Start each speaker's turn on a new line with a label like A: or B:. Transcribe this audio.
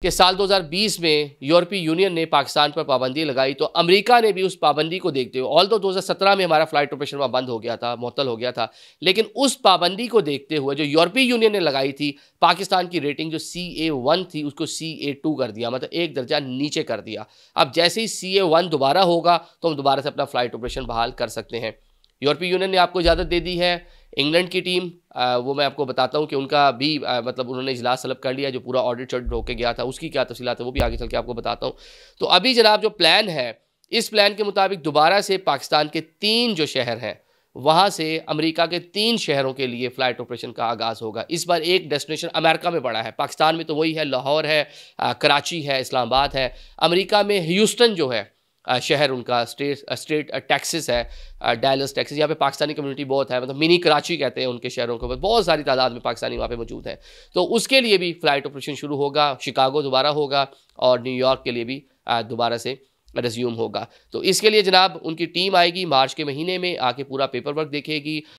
A: कि साल 2020 में यूरोपीय यूनियन ने पाकिस्तान पर पाबंदी लगाई, तो अमेरिका ने भी उस पाबंदी को देखते हुए, ऑल दो 2017 में हमारा फ्लाइट ऑपरेशन वहाँ बंद हो गया था, मुअत्तल हो गया था, लेकिन उस पाबंदी को देखते हुए जो यूरोपीय यूनियन ने लगाई थी, पाकिस्तान की रेटिंग जो CA1 थी उसको CA2 कर दिया, मतलब एक दर्जा नीचे कर दिया। अब जैसे ही CA1 दोबारा होगा तो हम दोबारा से अपना फ्लाइट ऑपरेशन बहाल कर सकते हैं। यूरोपीय यूनियन ने आपको इजाज़त दे दी है। इंग्लैंड की टीम वो मैं आपको बताता हूँ कि उनका भी मतलब उन्होंने इजलास तलब कर लिया, जो पूरा ऑडिट शॉडिट होके गया था, उसकी क्या तफसीलात है वो भी आगे चल के आपको बताता हूँ। तो अभी जनाब जो प्लान है, इस प्लान के मुताबिक दोबारा से पाकिस्तान के 3 जो शहर हैं, वहाँ से अमेरिका के 3 शहरों के लिए फ़्लाइट ऑपरेशन का आगाज़ होगा। इस बार एक डेस्टिनेशन अमेरिका में पड़ा है, पाकिस्तान में तो वही है, लाहौर है, कराची है, इस्लामाबाद है। अमेरिका में ह्यूस्टन जो है शहर उनका, स्टेट टेक्सास है, डैलस टेक्सास। यहाँ पे पाकिस्तानी कम्युनिटी बहुत है, मतलब मिनी कराची कहते हैं उनके शहरों को, बहुत सारी तादाद में पाकिस्तानी वहाँ पे मौजूद हैं। तो उसके लिए भी फ़्लाइट ऑपरेशन शुरू होगा। शिकागो दोबारा होगा और न्यूयॉर्क के लिए भी दोबारा से रिज्यूम होगा। तो इसके लिए जनाब उनकी टीम आएगी मार्च के महीने में, आके पूरा पेपर वर्क देखेगी